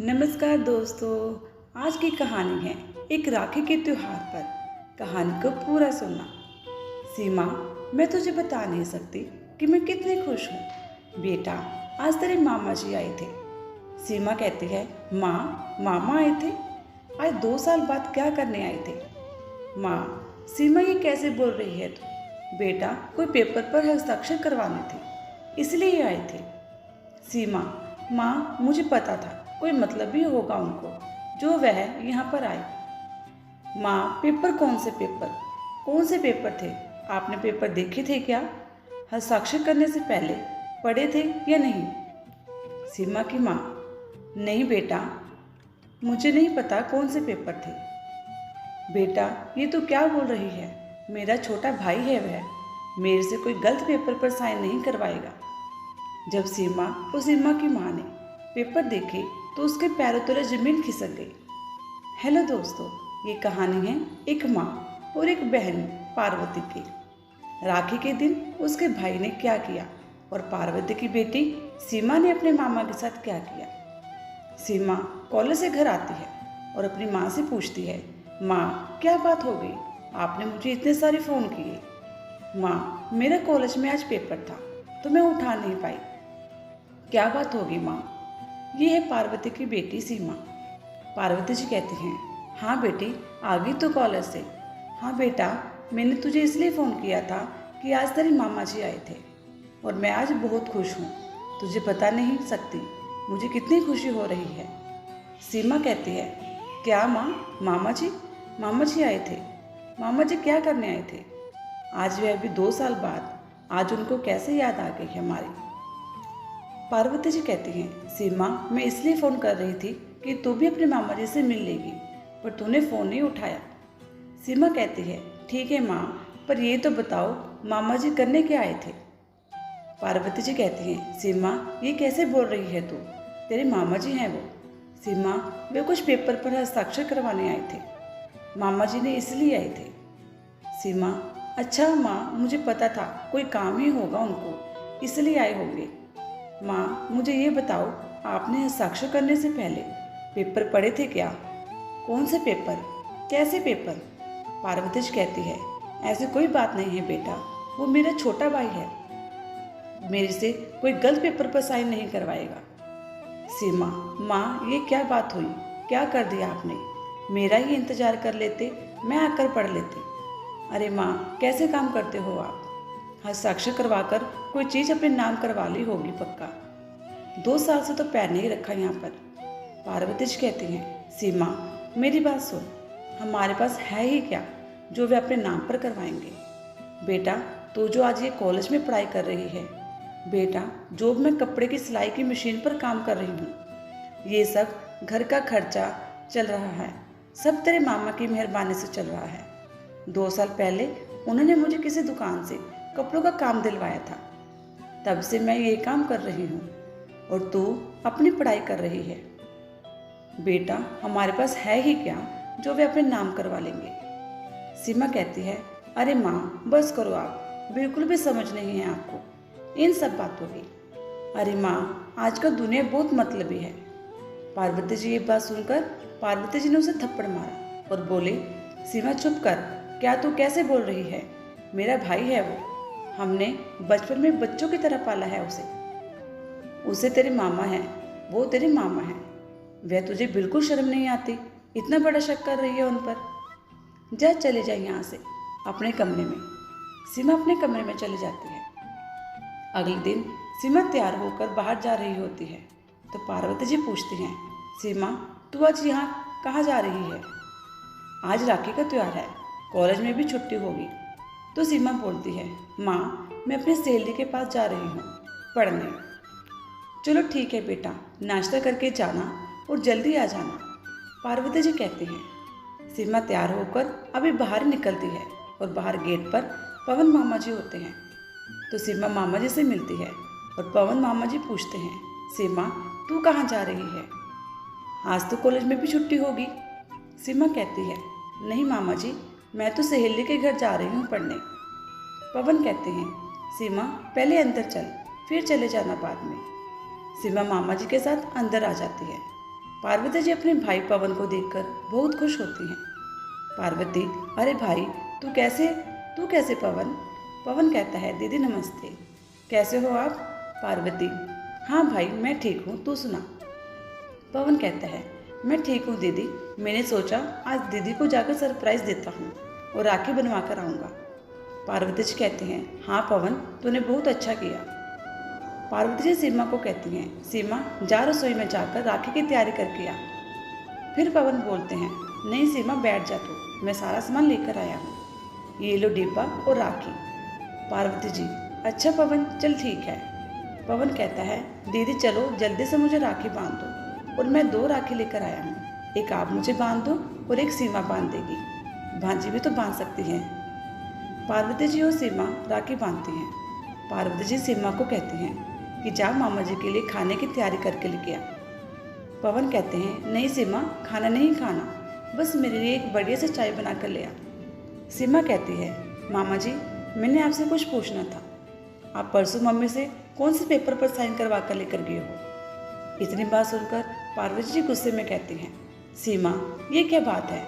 नमस्कार दोस्तों। आज की कहानी है एक राखी के त्योहार पर। कहानी को पूरा सुनना। सीमा, मैं तुझे बता नहीं सकती कि मैं कितनी खुश हूँ। बेटा, आज तेरे मामा जी आए थे। सीमा कहती है, माँ, मामा आए थे? आज 2 साल बाद क्या करने आए थे? माँ, सीमा ये कैसे बोल रही है तू? बेटा, कोई पेपर पर हस्ताक्षर करवाने थे, इसलिए आए थे। सीमा, माँ, मुझे पता था कोई मतलब ही होगा उनको जो वह यहाँ पर आए। माँ, पेपर? कौन से पेपर? कौन से पेपर थे? आपने पेपर देखे थे क्या? हस्ताक्षर करने से पहले पढ़े थे या नहीं? सीमा की माँ, नहीं बेटा, मुझे नहीं पता कौन से पेपर थे। बेटा, ये तो क्या बोल रही है? मेरा छोटा भाई है वह, मेरे से कोई गलत पेपर पर साइन नहीं करवाएगा। जब सीमा और सीमा की माँ ने पेपर देखे तो उसके पैरों तले जमीन खिसक गई। हेलो दोस्तों, ये कहानी है एक माँ और एक बहन पार्वती की। राखी के दिन उसके भाई ने क्या किया और पार्वती की बेटी सीमा ने अपने मामा के साथ क्या किया। सीमा कॉलेज से घर आती है और अपनी माँ से पूछती है, माँ, क्या बात हो गई? आपने मुझे इतने सारे फ़ोन किए। माँ, मेरा कॉलेज में आज पेपर था तो मैं उठा नहीं पाई। क्या बात होगी माँ? ये है पार्वती की बेटी सीमा। पार्वती जी कहती हैं, हाँ बेटी, आ गई तो कॉलेज से? हाँ बेटा, मैंने तुझे इसलिए फ़ोन किया था कि आज तेरे मामा जी आए थे और मैं आज बहुत खुश हूँ। तुझे बता नहीं सकती मुझे कितनी खुशी हो रही है। सीमा कहती है, क्या माँ, मामा जी आए थे? मामा जी क्या करने आए थे? आज वे अभी 2 साल बाद, आज उनको कैसे याद आ गई हमारी? पार्वती जी कहती हैं, सीमा, मैं इसलिए फ़ोन कर रही थी कि तू भी अपने मामा जी से मिल लेगी, पर तूने फ़ोन नहीं उठाया। सीमा कहती है, ठीक है माँ, पर ये तो बताओ मामा जी करने क्या आए थे? पार्वती जी कहती हैं, सीमा, ये कैसे बोल रही है तू? तेरे मामा जी हैं वो। सीमा, वे कुछ पेपर पर हस्ताक्षर करवाने आए थे, मामा जी ने इसलिए आए थे। सीमा, अच्छा माँ, मुझे पता था कोई काम ही होगा उनको, इसलिए आए होंगे। माँ, मुझे ये बताओ, आपने हस्ताक्षर करने से पहले पेपर पढ़े थे क्या? कौन से पेपर? कैसे पेपर? पार्वती जी कहती है, ऐसी कोई बात नहीं है बेटा, वो मेरा छोटा भाई है, मेरे से कोई गलत पेपर पर साइन नहीं करवाएगा। सीमा, माँ, ये क्या बात हुई? क्या कर दिया आपने? मेरा ही इंतजार कर लेते, मैं आकर पढ़ लेती। अरे माँ, कैसे काम करते हो आप? हस्ताक्षर करवाकर कोई चीज़ अपने नाम करवा ली होगी पक्का। 2 साल से तो पैर नहीं रखा यहाँ पर। पार्वती जी कहती हैं, सीमा, मेरी बात सुन, हमारे पास है ही क्या जो वे अपने नाम पर करवाएंगे? बेटा, तू जो आज ये कॉलेज में पढ़ाई कर रही है, बेटा, जो मैं कपड़े की सिलाई की मशीन पर काम कर रही हूँ, ये सब घर का खर्चा चल रहा है, सब तेरे मामा की मेहरबानी से चल रहा है। 2 साल पहले उन्होंने मुझे किसी दुकान से कपड़ों का काम दिलवाया था, तब से मैं ये काम कर रही हूँ और तू अपनी पढ़ाई कर रही है। बेटा, हमारे पास है ही क्या जो वे अपने नाम करवा लेंगे? सीमा कहती है, अरे माँ, बस करो आप, बिल्कुल भी समझ नहीं है आपको इन सब बातों की। अरे माँ, आजकल दुनिया बहुत मतलबी है। पार्वती जी ये बात सुनकर पार्वती जी ने उसे थप्पड़ मारा और बोले, सीमा चुप कर, क्या तू कैसे बोल रही है? मेरा भाई है वो, हमने बचपन में बच्चों की तरह पाला है उसे तेरे मामा हैं, वो तेरे मामा हैं। वह तुझे बिल्कुल शर्म नहीं आती? इतना बड़ा शक कर रही है उन पर? जा, चले जा यहाँ से अपने कमरे में। सीमा अपने कमरे में चली जाती है। अगले दिन सीमा तैयार होकर बाहर जा रही होती है तो पार्वती जी पूछती हैं, सीमा, तू आज यहाँ कहाँ जा रही है? आज राखी का त्योहार है, कॉलेज में भी छुट्टी होगी। तो सीमा बोलती है, माँ, मैं अपनी सहेली के पास जा रही हूँ पढ़ने। चलो ठीक है बेटा, नाश्ता करके जाना और जल्दी आ जाना, पार्वती जी कहती हैं। सीमा तैयार होकर अभी बाहर निकलती है और बाहर गेट पर पवन मामा जी होते हैं तो सीमा मामा जी से मिलती है और पवन मामा जी पूछते हैं, सीमा, तू कहाँ जा रही है? आज तो कॉलेज में भी छुट्टी होगी। सीमा कहती है, नहीं मामा जी, मैं तो सहेली के घर जा रही हूँ पढ़ने। पवन कहते हैं, सीमा, पहले अंदर चल, फिर चले जाना बाद में। सीमा मामा जी के साथ अंदर आ जाती है। पार्वती जी अपने भाई पवन को देखकर बहुत खुश होती हैं। पार्वती, अरे भाई, तू कैसे पवन? पवन कहता है, दीदी नमस्ते, कैसे हो आप? पार्वती, हाँ भाई मैं ठीक हूँ, तू सुना? पवन कहता है, मैं ठीक हूँ दीदी, मैंने सोचा आज दीदी को जाकर सरप्राइज़ देता हूँ और राखी बनवा कर आऊँगा। पार्वती जी कहते हैं, हाँ पवन, तूने बहुत अच्छा किया। पार्वती जी सीमा को कहती हैं, सीमा जा रसोई में जाकर राखी की तैयारी करके आ। फिर पवन बोलते हैं, नहीं सीमा बैठ जा तू, मैं सारा सामान लेकर आया हूँ, ये लो डिब्बा और राखी। पार्वती जी, अच्छा पवन, चल ठीक है। पवन कहता है, दीदी चलो जल्दी से मुझे राखी बांध दो, और मैं 2 राखी लेकर आया हूँ, एक आप मुझे बांध दो और एक सीमा बांध देगी, भांजी भी तो बांध सकती है। पार्वती जी और सीमा राखी बांधती हैं। पार्वती जी सीमा को कहती हैं कि जा मामा जी के लिए खाने की तैयारी करके लेके आ। पवन कहते हैं, नहीं सीमा, खाना नहीं खाना, बस मेरे लिए एक बढ़िया से चाय बना कर ले आ। सीमा कहती है, मामा जी मैंने आपसे कुछ पूछना था, आप परसों मम्मी से कौन से पेपर पर साइन करवा कर लेकर गए हो? इतनी बात सुनकर पार्वती जी गुस्से में कहती हैं, सीमा ये क्या बात है,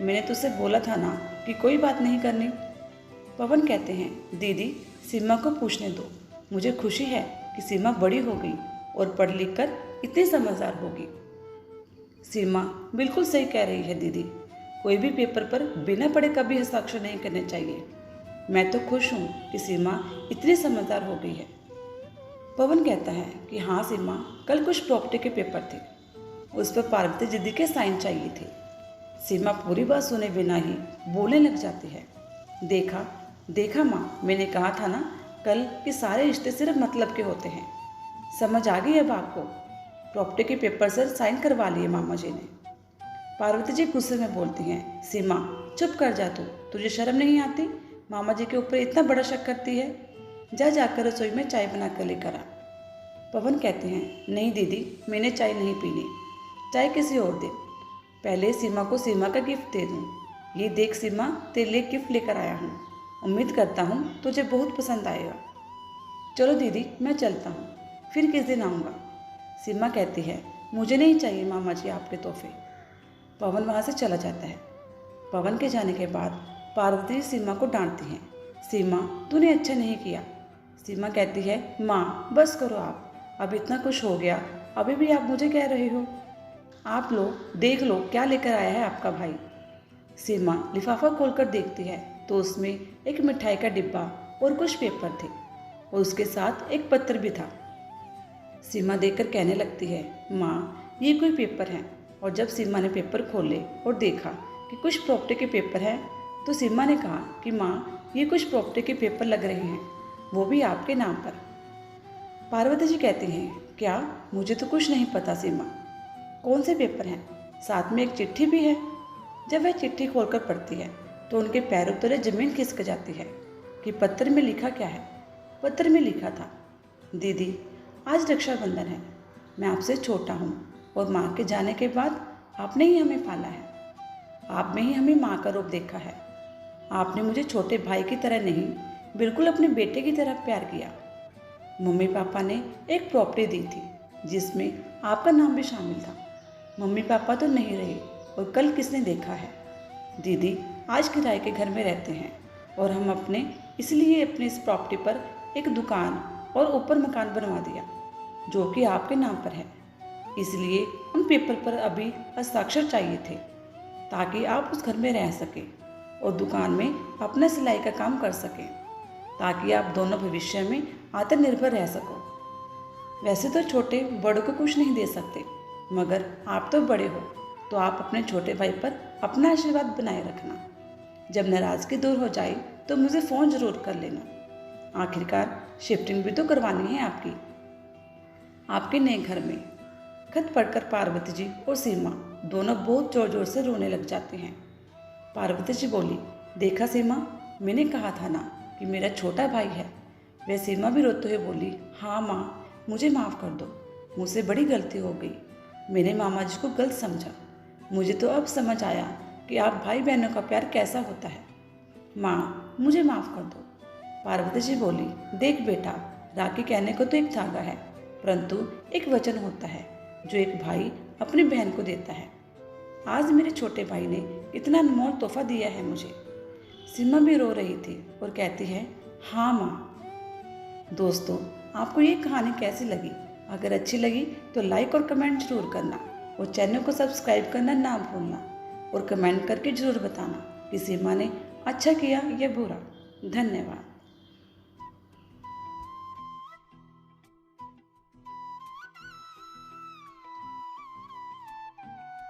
मैंने तुझसे बोला था ना कि कोई बात नहीं करनी। पवन कहते हैं, दीदी सीमा को पूछने दो, मुझे खुशी है कि सीमा बड़ी हो गई और पढ़ लिख कर इतनी समझदार होगी। सीमा बिल्कुल सही कह रही है दीदी, कोई भी पेपर पर बिना पढ़े कभी हस्ताक्षर नहीं करने चाहिए। मैं तो खुश हूँ कि सीमा इतनी समझदार हो गई है। पवन कहता है कि हाँ सीमा, कल कुछ प्रॉपर्टी के पेपर थे, उस पर पार्वती दीदी के साइन चाहिए थे। सीमा पूरी बात सुने बिना ही बोलने लग जाती है, देखा देखा माँ, मैंने कहा था ना कल कि सारे रिश्ते सिर्फ मतलब के होते हैं। समझ आ गई अब आपको? प्रॉपर्टी के पेपर सर साइन करवा लिए मामा जी ने। पार्वती जी गुस्से में बोलती हैं, सीमा चुप कर जा तू, तुझे शर्म नहीं आती? मामा जी के ऊपर इतना बड़ा शक करती है, जा जाकर रसोई में चाय बना कर लेकर आ। पवन कहते हैं, नहीं दीदी मैंने चाय नहीं पीनी, चाय किसी और दिन, पहले सीमा को सीमा का गिफ्ट दे दूँ। ये देख सीमा, तेरे लिए गिफ्ट लेकर आया हूँ, उम्मीद करता हूँ तुझे बहुत पसंद आएगा। चलो दीदी मैं चलता हूँ, फिर किस दिन आऊँगा। सीमा कहती है, मुझे नहीं चाहिए मामा जी आपके तोहफे। पवन वहाँ से चला जाता है। पवन के जाने के बाद पार्वती सीमा को डांटती हैं, सीमा तूने अच्छा नहीं किया। सीमा कहती है, माँ बस करो आप, अब इतना कुछ हो गया, अभी भी आप मुझे कह रहे हो? आप लोग देख लो क्या लेकर आया है आपका भाई। सीमा लिफाफा खोलकर देखती है तो उसमें एक मिठाई का डिब्बा और कुछ पेपर थे, और उसके साथ एक पत्र भी था। सीमा देखकर कहने लगती है, माँ ये कोई पेपर हैं। और जब सीमा ने पेपर खोले और देखा कि कुछ प्रॉपर्टी के पेपर हैं, तो सीमा ने कहा कि माँ ये कुछ प्रॉपर्टी के पेपर लग रहे हैं, वो भी आपके नाम पर। पार्वती जी कहती हैं, क्या? मुझे तो कुछ नहीं पता सीमा, कौन से पेपर हैं? साथ में एक चिट्ठी भी है। जब वह चिट्ठी खोलकर पढ़ती है तो उनके पैरों तले जमीन खिसक जाती है कि पत्र में लिखा क्या है। पत्र में लिखा था, दीदी आज रक्षाबंधन है, मैं आपसे छोटा हूँ और माँ के जाने के बाद आपने ही हमें पाला है, आप में ही हमें माँ का रूप देखा है। आपने मुझे छोटे भाई की तरह नहीं, बिल्कुल अपने बेटे की तरह प्यार किया। मम्मी पापा ने एक प्रॉपर्टी दी थी जिसमें आपका नाम भी शामिल था। मम्मी पापा तो नहीं रहे और कल किसने देखा है? दीदी आज किराए के घर में रहते हैं और हम अपने इसलिए अपने इस प्रॉपर्टी पर एक दुकान और ऊपर मकान बनवा दिया जो कि आपके नाम पर है। इसलिए उन पेपर पर अभी हस्ताक्षर चाहिए थे ताकि आप उस घर में रह सकें और दुकान में अपना सिलाई का काम कर सकें, ताकि आप दोनों भविष्य में आत्मनिर्भर रह सको। वैसे तो छोटे बड़ों को कुछ नहीं दे सकते, मगर आप तो बड़े हो तो आप अपने छोटे भाई पर अपना आशीर्वाद बनाए रखना। जब नाराज़गी दूर हो जाए तो मुझे फ़ोन ज़रूर कर लेना। आखिरकार शिफ्टिंग भी तो करवानी है आपके नए घर में। खत पढ़कर पार्वती जी और सीमा दोनों बहुत ज़ोर ज़ोर से रोने लग जाते हैं। पार्वती जी बोली, देखा सीमा, मैंने कहा था ना कि मेरा छोटा भाई है। वह सीमा भी रोते हुए बोली, हाँ माँ, मुझे माफ़ कर दो, मुझसे बड़ी गलती हो गई, मैंने मामा जी को गलत समझा। मुझे तो अब समझ आया कि आप भाई बहनों का प्यार कैसा होता है। माँ मुझे माफ़ कर दो। पार्वती जी बोली, देख बेटा, राखी कहने को तो एक धागा है, परंतु एक वचन होता है जो एक भाई अपनी बहन को देता है। आज मेरे छोटे भाई ने इतना अनमोल तोहफा दिया है मुझे। सीमा भी रो रही थी और कहती है, हाँ माँ। दोस्तों, आपको ये कहानी कैसी लगी? अगर अच्छी लगी तो लाइक और कमेंट जरूर करना और चैनल को सब्सक्राइब करना ना भूलना और कमेंट करके ज़रूर बताना कि सीमा ने अच्छा किया या बुरा। धन्यवाद।